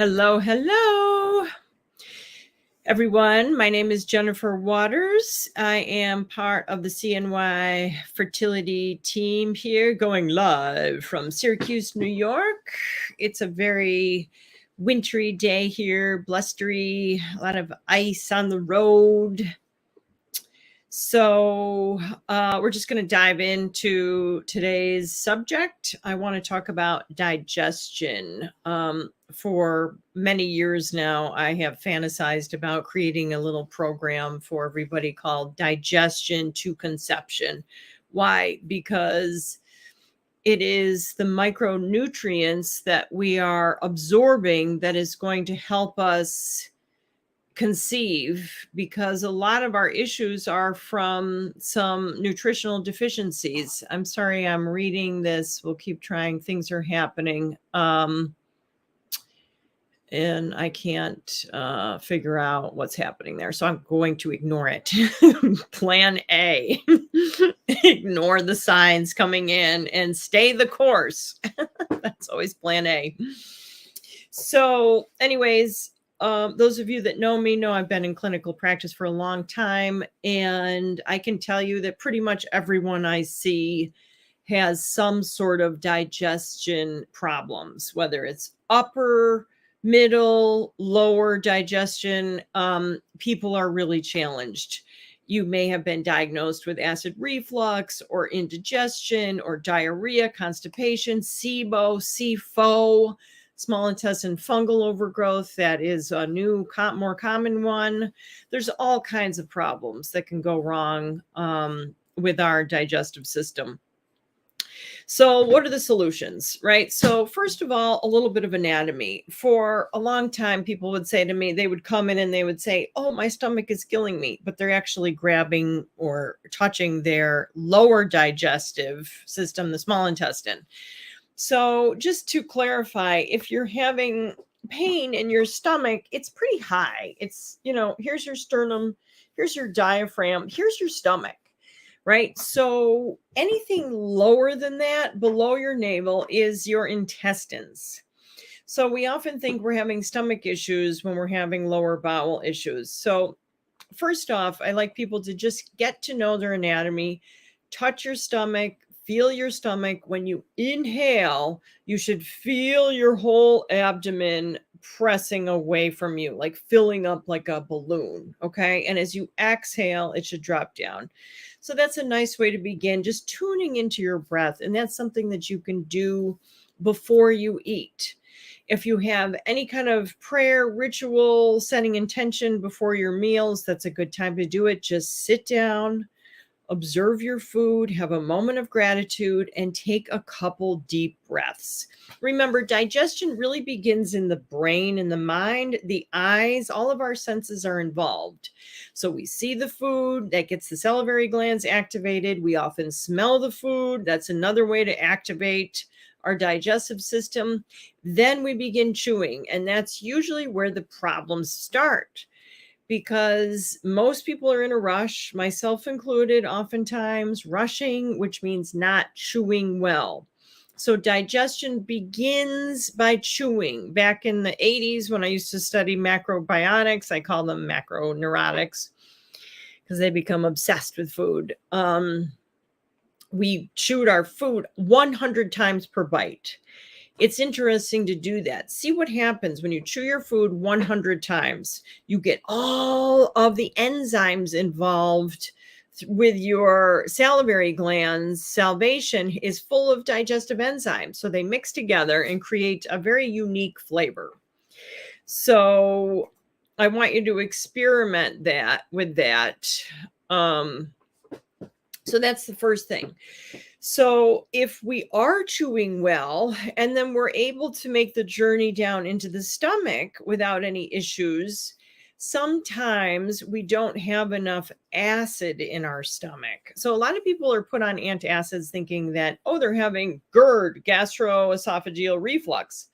Hello, hello, everyone. My name is Jennifer Waters. I am part of the CNY fertility team here, going live from Syracuse, New York. It's a very wintry day here, blustery, a lot of ice on the road. So we're just going to dive into today's subject. I want to talk about digestion. For many years now, I have fantasized about creating a little program for everybody called Digestion to Conception. Why? Because it is the micronutrients that we are absorbing that is going to help us conceive, because a lot of our issues are from some nutritional deficiencies. I'm sorry, I'm reading this. We'll keep trying. Things are happening. And I can't figure out what's happening there. So I'm going to ignore it. Plan A. Ignore the signs coming in and stay the course. That's always plan A. So anyways, those of you that know me know I've been in clinical practice for a long time, and I can tell you that pretty much everyone I see has some sort of digestion problems, whether it's upper, middle, lower digestion. People are really challenged. You may have been diagnosed with acid reflux or indigestion or diarrhea, constipation, SIBO, CFO, small intestine fungal overgrowth. That is a new, more common one. There's all kinds of problems that can go wrong with our digestive system. So what are the solutions, right? So first of all, a little bit of anatomy. For a long time, people would say to me, they would come in and they would say, oh, my stomach is killing me, but they're actually grabbing or touching their lower digestive system, the small intestine. So just to clarify, if you're having pain in your stomach, it's pretty high. It's, here's your sternum, here's your diaphragm, here's your stomach, right? So anything lower than that, below your navel, is your intestines. So we often think we're having stomach issues when we're having lower bowel issues. So first off, I like people to just get to know their anatomy, touch your stomach, feel your stomach. When you inhale, you should feel your whole abdomen pressing away from you, like filling up like a balloon. Okay. And as you exhale, it should drop down. So that's a nice way to begin, just tuning into your breath. And that's something that you can do before you eat. If you have any kind of prayer, ritual, setting intention before your meals, that's a good time to do it. Just sit down, observe your food, have a moment of gratitude, and take a couple deep breaths. Remember, digestion really begins in the brain and the mind, the eyes, all of our senses are involved. So we see the food, that gets the salivary glands activated. We often smell the food. That's another way to activate our digestive system. Then we begin chewing, and that's usually where the problems start, because most people are in a rush, myself included, oftentimes rushing, which means not chewing well. So digestion begins by chewing. Back in the 80s, when I used to study macrobiotics, I call them macroneurotics because they become obsessed with food. We chewed our food 100 times per bite. It's interesting to do that. See what happens when you chew your food 100 times. You get all of the enzymes involved with your salivary glands. Salivation is full of digestive enzymes. So they mix together and create a very unique flavor. So I want you to experiment with that. So that's the first thing. So if we are chewing well, and then we're able to make the journey down into the stomach without any issues, sometimes we don't have enough acid in our stomach. So a lot of people are put on antacids thinking that, oh, they're having GERD, gastroesophageal reflux,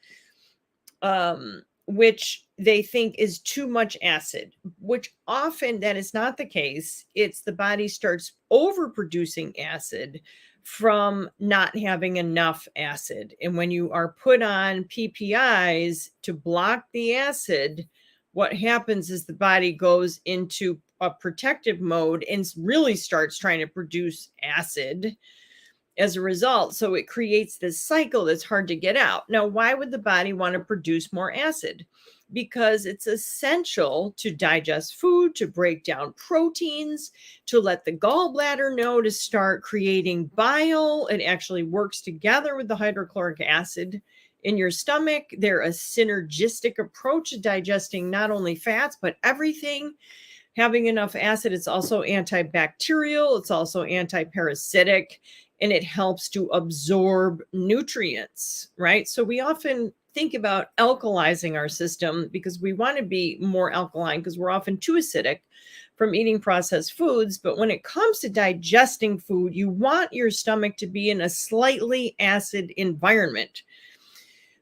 which they think is too much acid, which often that is not the case. It's the body starts overproducing acid from not having enough acid. And when you are put on PPIs to block the acid, what happens is the body goes into a protective mode and really starts trying to produce acid as a result. So it creates this cycle that's hard to get out. Now, why would the body want to produce more acid? Because it's essential to digest food, to break down proteins, to let the gallbladder know to start creating bile. It actually works together with the hydrochloric acid in your stomach. They're a synergistic approach to digesting not only fats, but everything. Having enough acid, it's also antibacterial, it's also antiparasitic, and it helps to absorb nutrients, right? So we often think about alkalizing our system because we want to be more alkaline because we're often too acidic from eating processed foods. But when it comes to digesting food, you want your stomach to be in a slightly acid environment.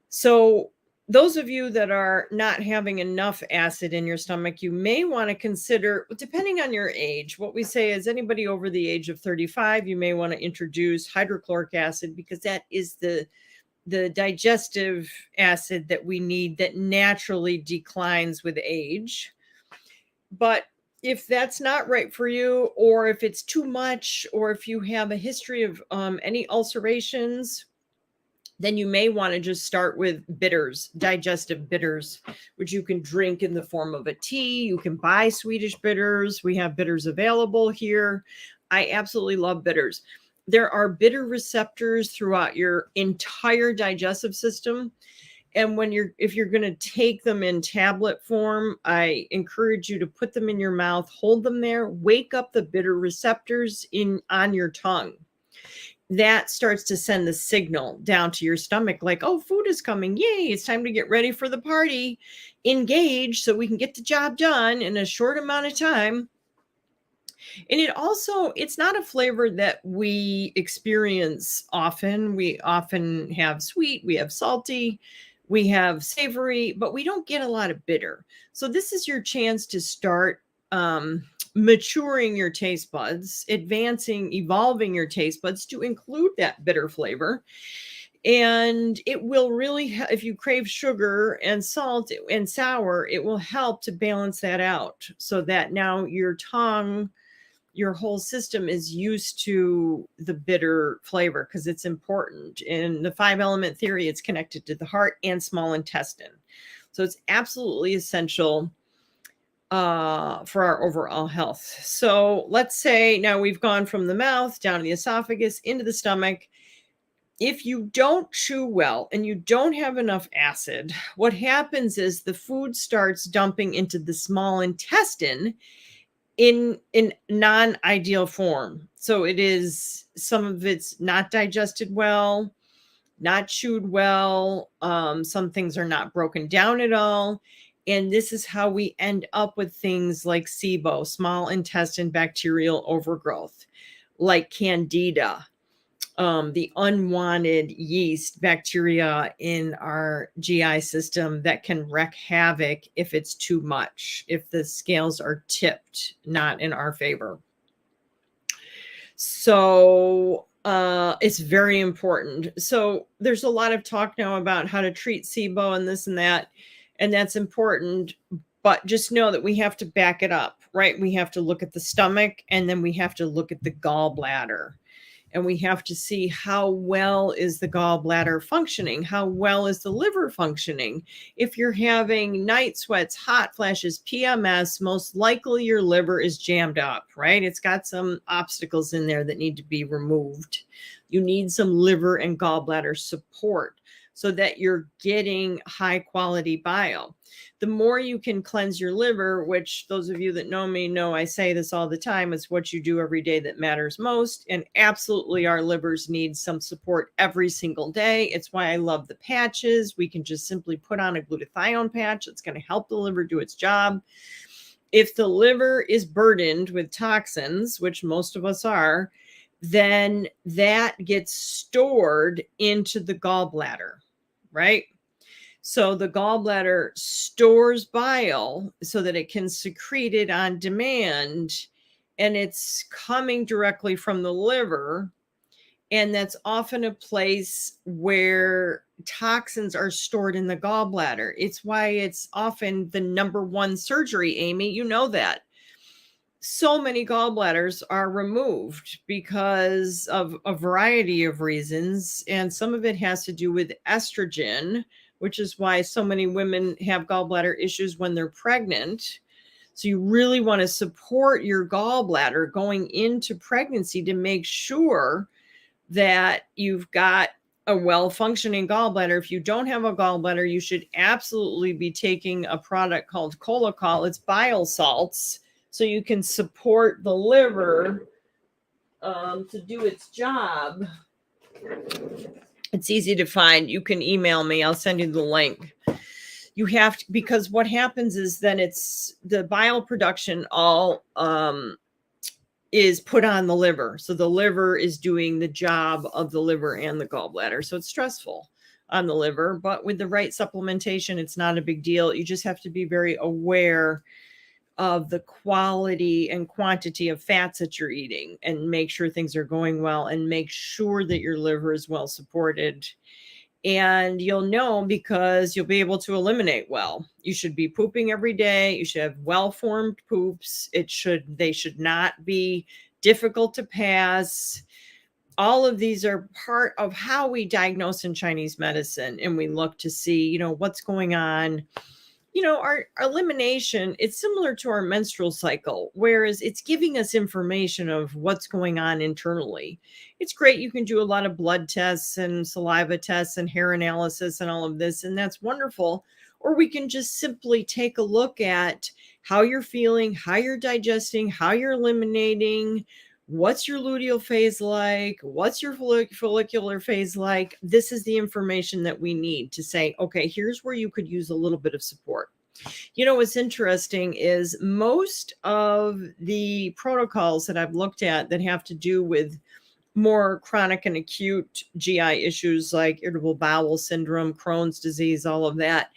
So those of you that are not having enough acid in your stomach, you may want to consider, depending on your age, what we say is anybody over the age of 35, you may want to introduce hydrochloric acid because that is the digestive acid that we need that naturally declines with age. But if that's not right for you, or if it's too much, or if you have a history of any ulcerations, then you may want to just start with bitters, digestive bitters, which you can drink in the form of a tea. You can buy Swedish bitters. We have bitters available here. I absolutely love bitters. There are bitter receptors throughout your entire digestive system. And if you're going to take them in tablet form, I encourage you to put them in your mouth, hold them there, wake up the bitter receptors on your tongue. That starts to send the signal down to your stomach like, oh, food is coming. Yay, it's time to get ready for the party. Engage so we can get the job done in a short amount of time. And it's not a flavor that we experience often. We often have sweet, we have salty, we have savory, but we don't get a lot of bitter. So this is your chance to start maturing your taste buds, evolving your taste buds to include that bitter flavor. And it will really, if you crave sugar and salt and sour, it will help to balance that out so that now your tongue, your whole system is used to the bitter flavor because it's important. In the 5-element theory, it's connected to the heart and small intestine. So it's absolutely essential for our overall health. So let's say now we've gone from the mouth down to the esophagus into the stomach. If you don't chew well and you don't have enough acid, what happens is the food starts dumping into the small intestine in non-ideal form. So some of it's not digested well, not chewed well. Some things are not broken down at all. And this is how we end up with things like SIBO, small intestine bacterial overgrowth, like Candida, the unwanted yeast bacteria in our GI system that can wreak havoc if it's too much, if the scales are tipped, not in our favor. So it's very important. So there's a lot of talk now about how to treat SIBO and this and that. And that's important, but just know that we have to back it up, right? We have to look at the stomach and then we have to look at the gallbladder and we have to see how well is the gallbladder functioning? How well is the liver functioning? If you're having night sweats, hot flashes, PMS, most likely your liver is jammed up, right? It's got some obstacles in there that need to be removed. You need some liver and gallbladder support so that you're getting high quality bile. The more you can cleanse your liver, which those of you that know me know I say this all the time, it's what you do every day that matters most. And absolutely our livers need some support every single day. It's why I love the patches. We can just simply put on a glutathione patch. It's going to help the liver do its job. If the liver is burdened with toxins, which most of us are, then that gets stored into the gallbladder, right? So the gallbladder stores bile so that it can secrete it on demand, and it's coming directly from the liver. And that's often a place where toxins are stored in the gallbladder. It's why it's often the number one surgery, Amy. You know that. So many gallbladders are removed because of a variety of reasons. And some of it has to do with estrogen, which is why so many women have gallbladder issues when they're pregnant. So you really want to support your gallbladder going into pregnancy to make sure that you've got a well-functioning gallbladder. If you don't have a gallbladder, you should absolutely be taking a product called Colocol. It's bile salts, so you can support the liver to do its job. It's easy to find. You can email me. I'll send you the link. You have to, because what happens is then it's the bile production all is put on the liver. So the liver is doing the job of the liver and the gallbladder. So it's stressful on the liver, but with the right supplementation, it's not a big deal. You just have to be very aware of the quality and quantity of fats that you're eating and make sure things are going well and make sure that your liver is well supported. And you'll know because you'll be able to eliminate well. You should be pooping every day. You should have well-formed poops. They should not be difficult to pass. All of these are part of how we diagnose in Chinese medicine. And we look to see, what's going on. Our elimination, it's similar to our menstrual cycle, whereas it's giving us information of what's going on internally. It's great. You can do a lot of blood tests and saliva tests and hair analysis and all of this, and that's wonderful. Or we can just simply take a look at how you're feeling, how you're digesting, how you're eliminating, what's your luteal phase like, what's your follicular phase like. This is the information that we need to say, okay, here's where you could use a little bit of support. What's interesting is most of the protocols that I've looked at that have to do with more chronic and acute GI issues like irritable bowel syndrome, Crohn's disease, all of that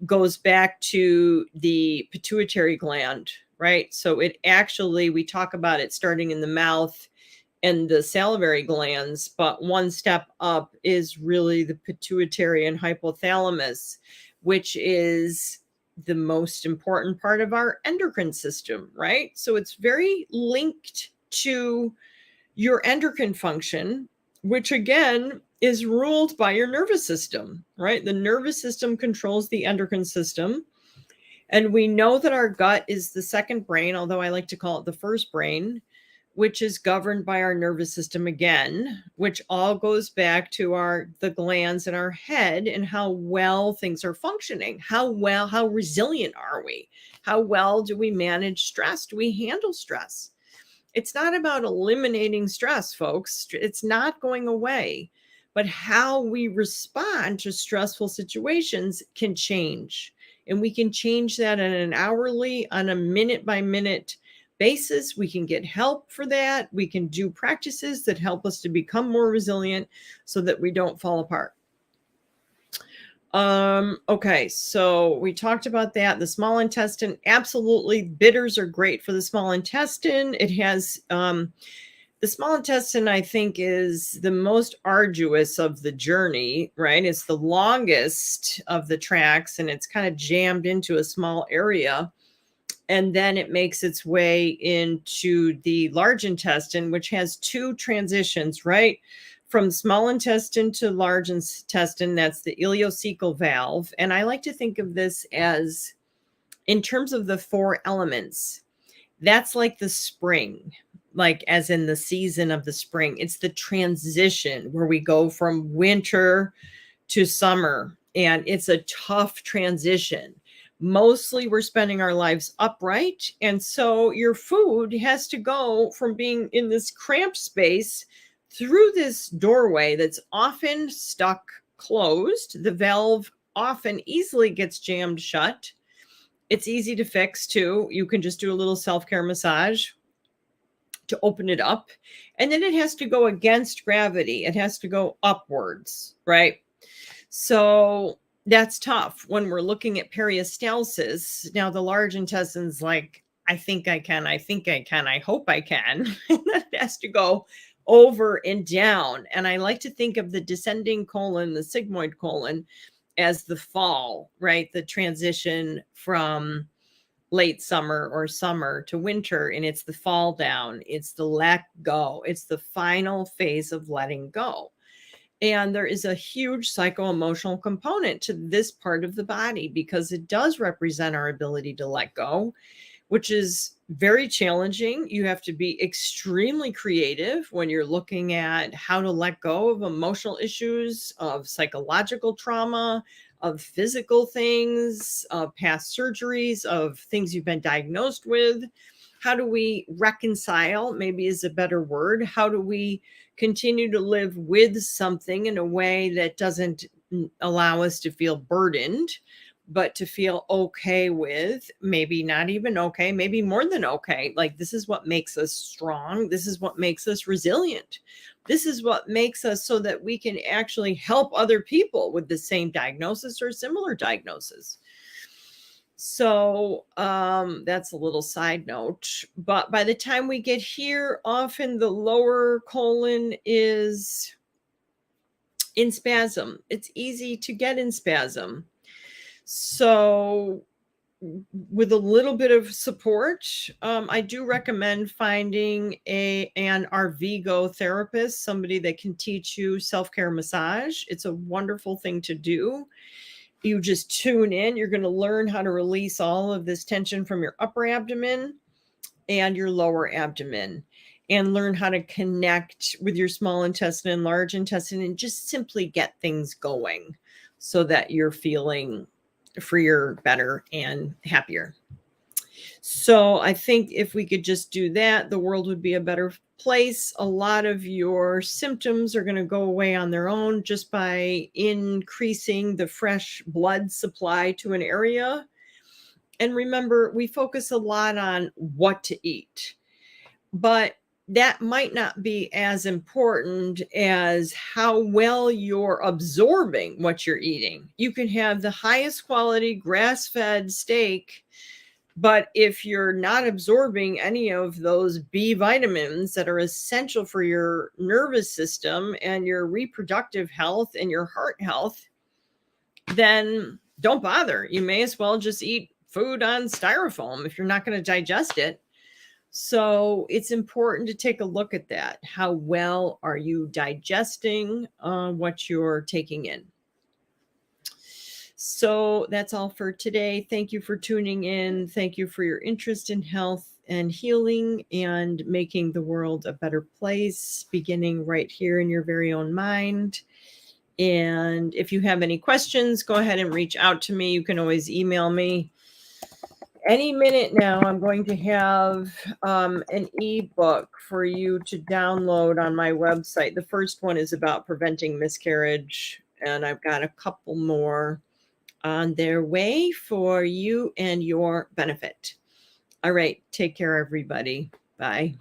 goes back to the pituitary gland, right? So it actually, we talk about it starting in the mouth and the salivary glands, but one step up is really the pituitary and hypothalamus, which is the most important part of our endocrine system, right? So it's very linked to your endocrine function, which again is ruled by your nervous system, right? The nervous system controls the endocrine system. And we know that our gut is the second brain, although I like to call it the first brain, which is governed by our nervous system again, which all goes back to the glands in our head and how well things are functioning. How resilient are we? How well do we manage stress? Do we handle stress? It's not about eliminating stress, folks. It's not going away. But how we respond to stressful situations can change. And we can change that on an hourly, on a minute by minute basis. We can get help for that. We can do practices that help us to become more resilient so that we don't fall apart. Okay, so we talked about that. The small intestine, absolutely. Bitters are great for the small intestine. It has, the small intestine, I think, is the most arduous of the journey, right? It's the longest of the tracks and it's kind of jammed into a small area. And then it makes its way into the large intestine, which has two transitions, right? From small intestine to large intestine, that's the ileocecal valve. And I like to think of this as, in terms of the four elements, that's like the spring, like as in the season of the spring. It's the transition where we go from winter to summer, and it's a tough transition. Mostly we're spending our lives upright. And so your food has to go from being in this cramped space through this doorway that's often stuck closed. The valve often easily gets jammed shut. It's easy to fix too. You can just do a little self-care massage to open it up. And then it has to go against gravity. It has to go upwards, right? So that's tough when we're looking at peristalsis. Now the large intestine's like, I think I can, I hope I can. It has to go over and down. And I like to think of the descending colon, the sigmoid colon, as the fall, right? The transition from late summer or summer to winter, and it's the fall down, it's the let go, it's the final phase of letting go. And there is a huge psycho-emotional component to this part of the body because it does represent our ability to let go, which is very challenging. You have to be extremely creative when you're looking at how to let go of emotional issues, of psychological trauma, of physical things, of past surgeries, of things you've been diagnosed with. How do we reconcile, maybe is a better word? How do we continue to live with something in a way that doesn't allow us to feel burdened, but to feel okay with, maybe not even okay, maybe more than okay. Like, this is what makes us strong. This is what makes us resilient. This is what makes us so that we can actually help other people with the same diagnosis or similar diagnosis. So that's a little side note. But by the time we get here, often the lower colon is in spasm. It's easy to get in spasm. So with a little bit of support, I do recommend finding an Arvigo therapist, somebody that can teach you self-care massage. It's a wonderful thing to do. You just tune in. You're going to learn how to release all of this tension from your upper abdomen and your lower abdomen, and learn how to connect with your small intestine and large intestine and just simply get things going so that you're feeling freer, better, and happier. So I think if we could just do that, the world would be a better place. A lot of your symptoms are going to go away on their own just by increasing the fresh blood supply to an area. And remember, we focus a lot on what to eat, but that might not be as important as how well you're absorbing what you're eating. You can have the highest quality grass-fed steak, but if you're not absorbing any of those B vitamins that are essential for your nervous system and your reproductive health and your heart health, then don't bother. You may as well just eat food on styrofoam if you're not going to digest it. So it's important to take a look at that. How well are you digesting what you're taking in? So that's all for today. Thank you for tuning in. Thank you for your interest in health and healing and making the world a better place, beginning right here in your very own mind. And if you have any questions, go ahead and reach out to me. You can always email me. Any minute now, I'm going to have an ebook for you to download on my website. The first one is about preventing miscarriage, and I've got a couple more on their way for you and your benefit. All right. Take care, everybody. Bye.